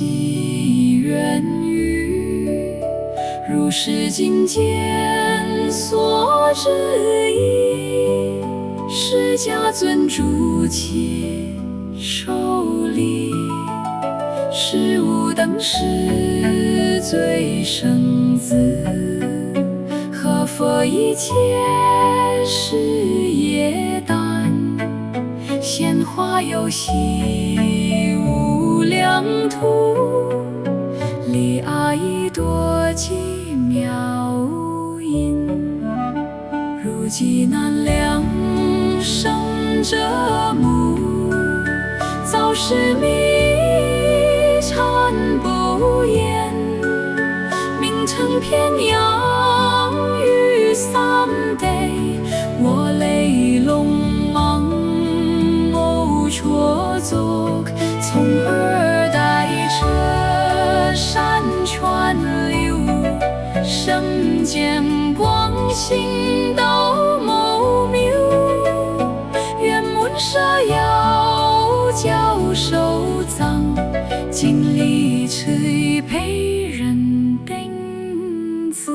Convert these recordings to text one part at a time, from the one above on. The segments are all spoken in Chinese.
兮远语，如是经见所知义。释迦尊诸切受礼，是无等世最胜子，何佛一切事业单，显化有希无量土，利阿逸多奇妙音，如济难量生者母，早时密禅不言，名称偏扬于三地，我类龙芒某绰族，从二代车山川流，生见光心道某谬，愿门舍要教授藏，尽力持陪人丁子。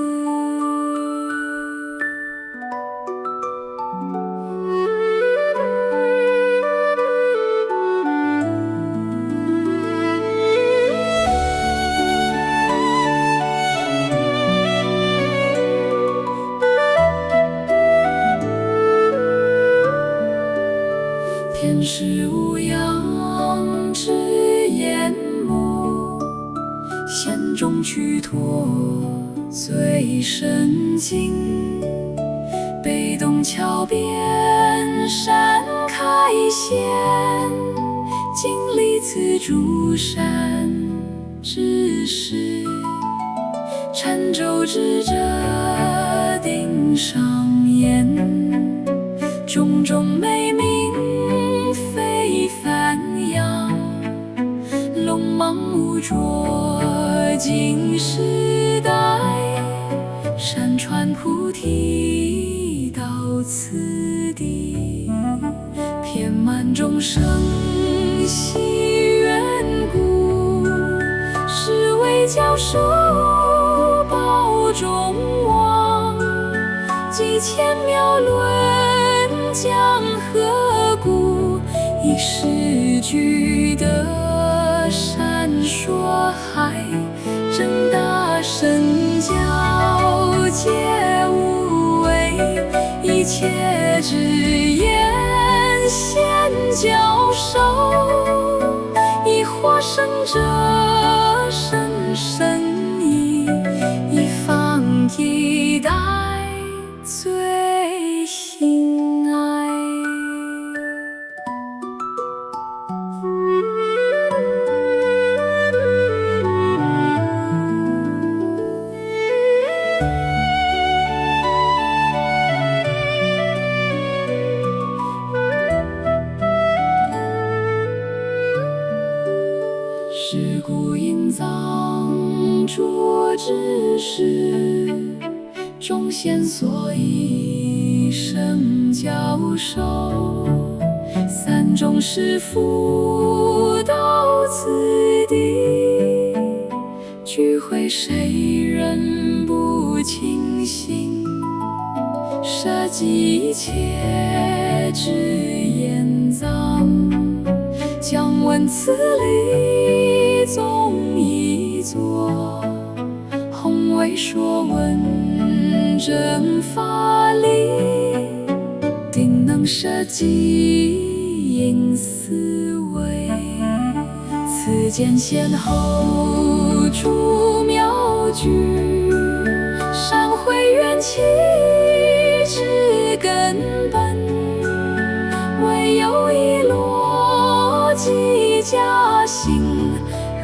天师无恙之眼目，仙中屈脱最深经，北东桥边山开显，经历此诸山之事，禅咒之者顶上言，种种美名非凡扬，龙芒无着尽时代，山川菩提到此地，遍满众生喜缘故，是为教授报众望，几千妙论讲何故，以是具的闪烁海，正大神教皆无畏，一切之言先教授，以获胜者深深意，以放一代最心爱。是故隐藏拙之事，众贤所以生教授，三众师父到此地，聚会谁人不清醒，舍己一切之言藏，将闻此理宗一作，宏伟说闻真法理，定能舍己应思维，此间先后诸妙句，善慧缘起之根本，唯有一逻辑加行，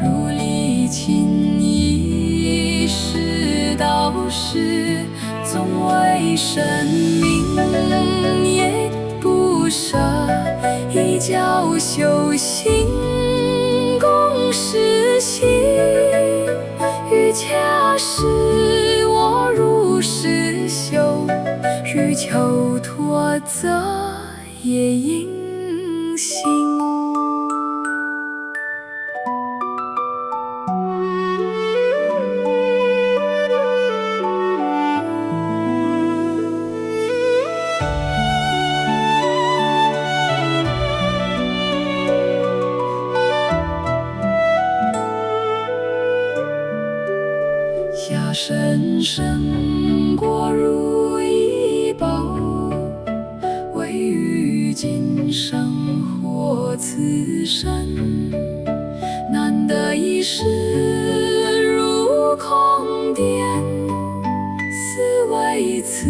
如理亲一世道士，总为神明也不舍，一教修行共实行，欲恰使我如是修，欲求脱则也应行。下深深过如一宝，唯欲今生活此身，难得一世如空殿，思为此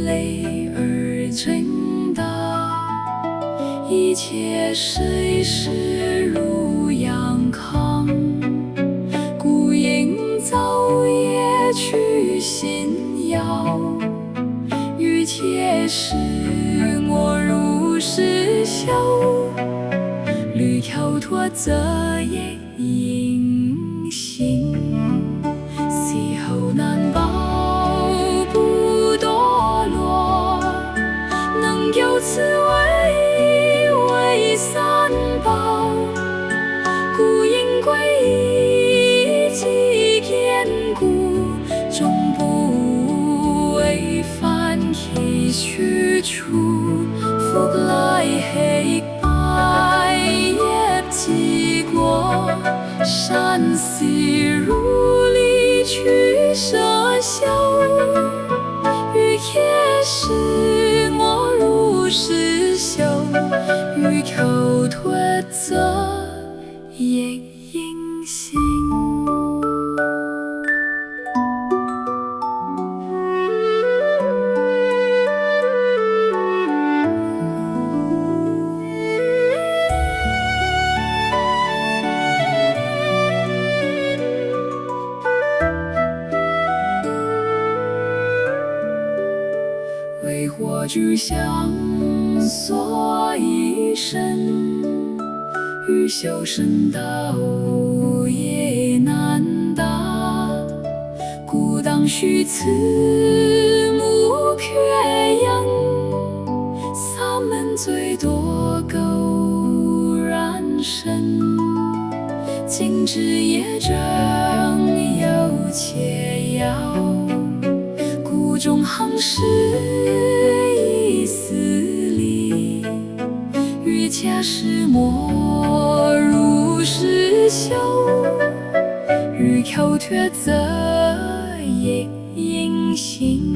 类而真大，一切谁是如阳康，故应早夜去心遥，欲切使我如是修，虑跳脱则也应行，死后难保不堕落，能有此为三宝，故应皈依即坚固，终不违反其去处，复来黑白业既过，善思如理取舍修，欲也使我如是修，欲求脱则也应行。为火炬香所以身，欲修身道也难达，故当须此目缺阳，萨门最多苟然身，今之业正有且要，故中行事以思理，欲假使莫如是修，欲求脱则也应行，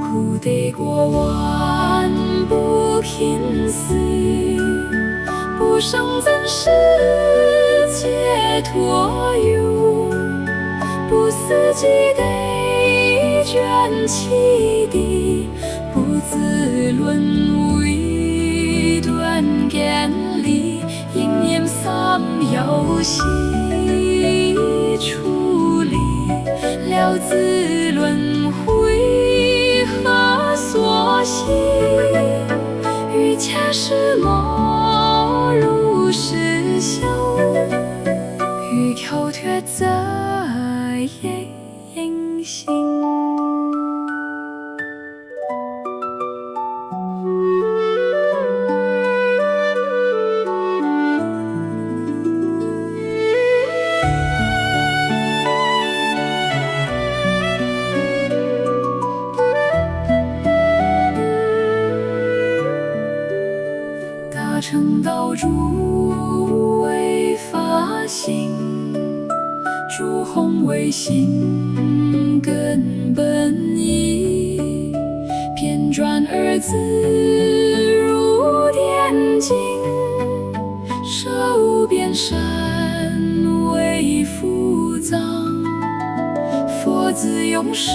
故得过万不贫思，不生怎是解脱有，不思即得卷其地，不自论为断根离，应念三有系处理，了自轮回何所系，欲假使莫如是修，欲求脱则也应行。大乘道主为法性，诸红为心根本意，偏转二字如点睛，舍无边身为腹藏，佛子用是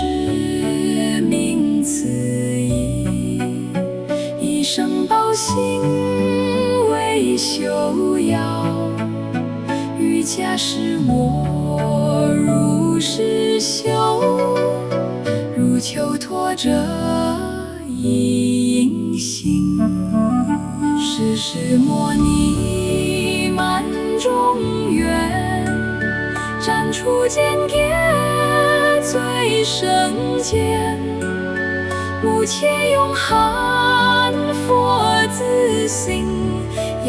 名此意，一生报心为修要，欲假使莫如是修，如求脱者亦应行，世事莫逆满中原，斩除间谍最生间，目切永含佛自性，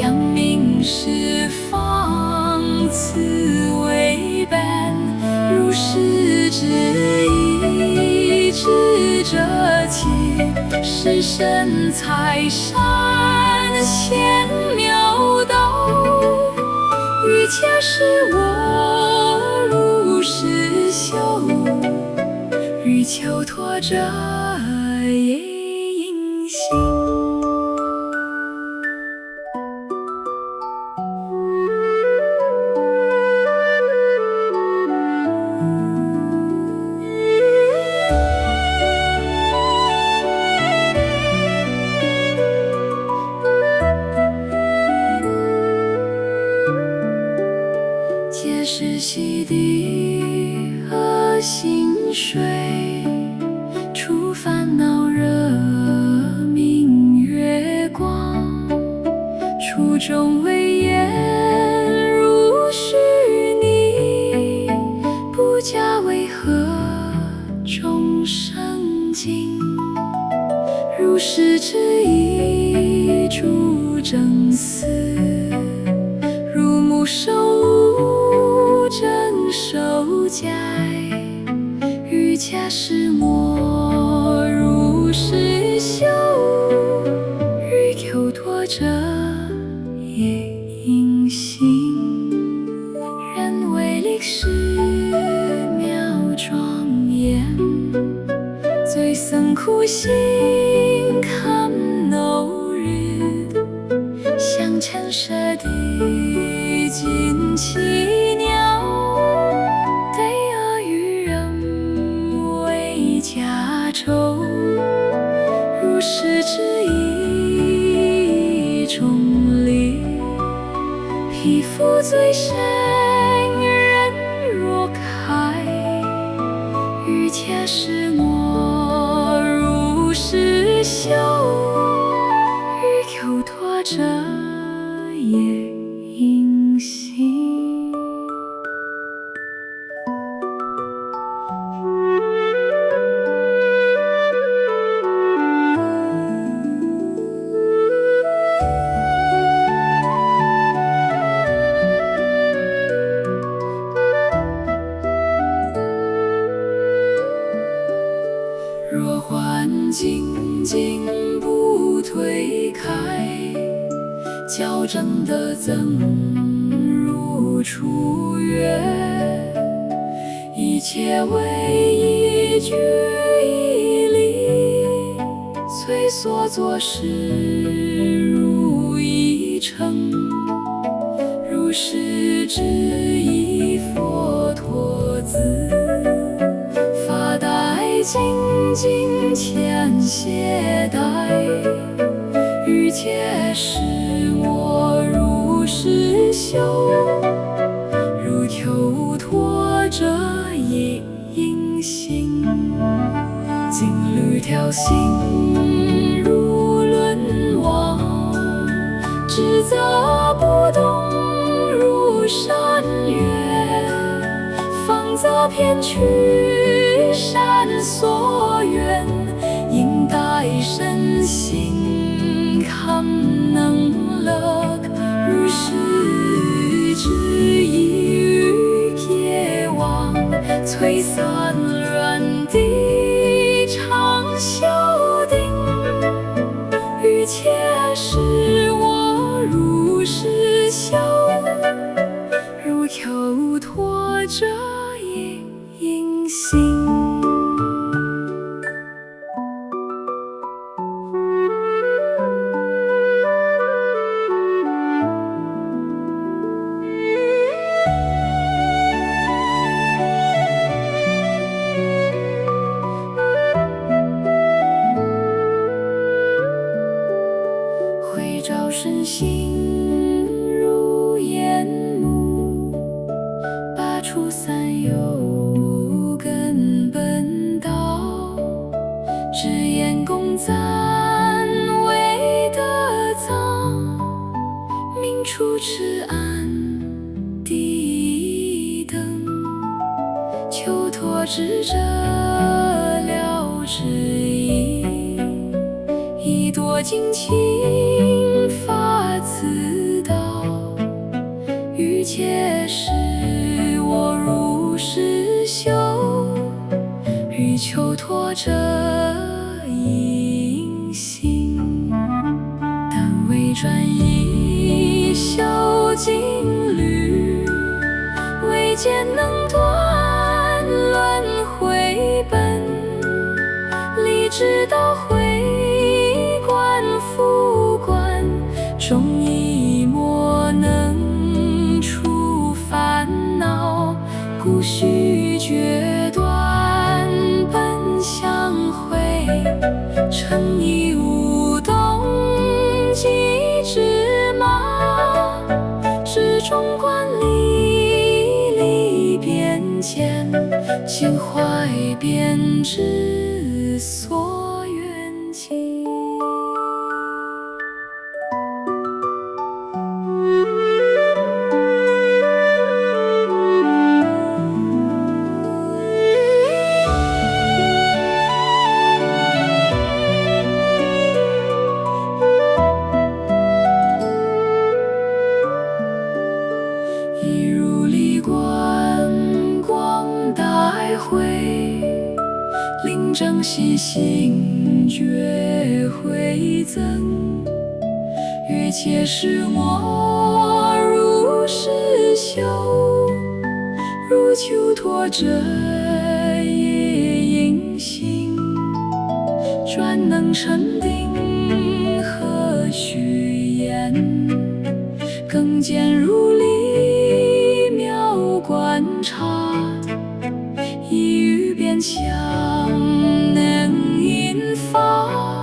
扬名十方此为本，如是之意，智者起，是身财善显妙道，欲假使我如是修，求托着夜迎星。皆是洗涤和心水，除烦恼惹明月光。初中微言如是你，不假为何众生惊？如是之意诸正思，如木生无正受戒，欲伽师摩如是修，欲求托者夜迎星。人为历史妙庄严，罪僧苦心堪耨日，香尘舍地尽其鸟，对阿育人为家仇。如是之意众理，披覆最深人若开，欲伽师摩如是修，欲求托者夜迎星。若幻境竟不推开，较真的增如初月，一切为一句一理，虽所作事如一成。如是之意佛陀子，发带精进前携带，欲伽师摩如是修，如求托者夜迎星。经律调心如轮王，智则不动如山岳，方则偏趋善所愿，应待身心堪能乐。如是之意欲界王，摧散乱地常修定，欲伽师我如是修，如求托者夜迎星。会照身心如烟幕，拔除三有根本道，只言共赞为德藏，明处持安地等，求托智者了之意，以多精勤发此道，欲伽师我如是修，欲求托者迎星。但为专一修经律，未见能断轮回本，直到回观复观，终已莫能除烦恼。故须决断本相会，诚意无动机之马。至终观历历变迁，心怀变之所愿起。一如离观光带回，令正习心觉回增。欲且使我如是修，如求托者也应行，专能成定何须言？更见如理妙观察，一语变相能引发。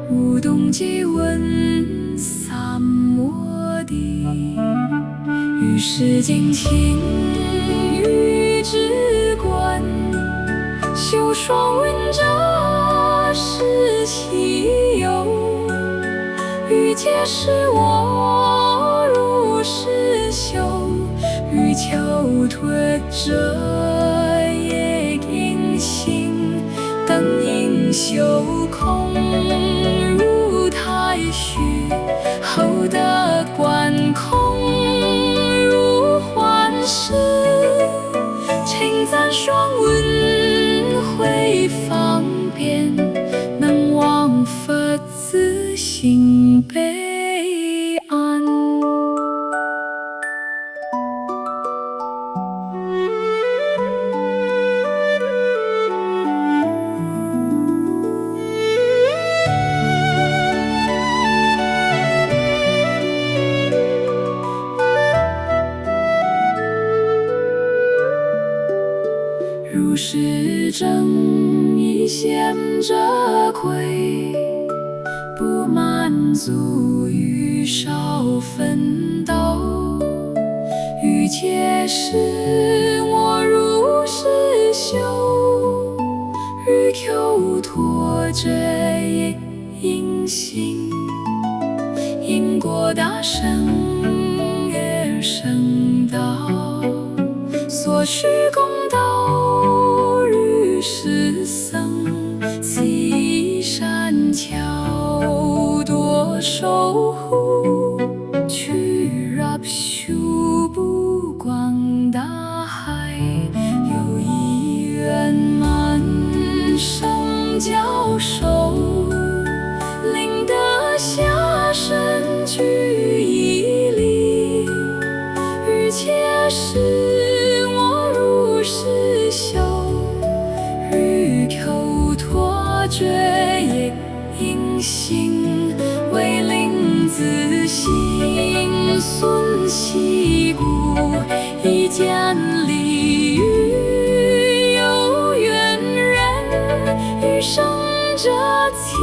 无动机闻三摩地，于是尽情于之观。修双闻者是其有，欲解释我如是修。欲求脱者也应行，等应修空如太虚。后得观空如幻视，称赞双闻会方便，能忘佛自性悲安。如是正一现者愧，不满足于少奋斗。欲且使我如是修，欲求脱者也应行。因果大生而生道，所需公道如是僧。此一善巧多守护，去入修不广大海。有一圆满圣教授，令得下身具一力。欲且使我如是修，欲求脱者也应行。为令自心孙息故，以见利于有缘人。余生者其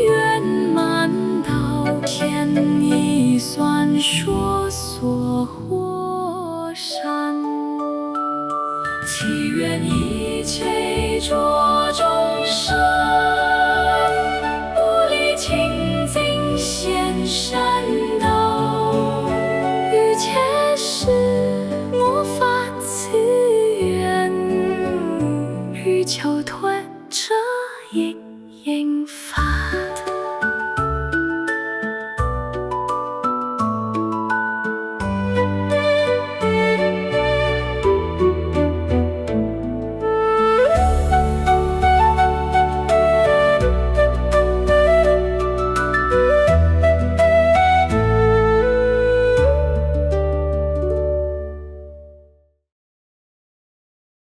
圆满道，天意算说所获善。祈愿一切着众生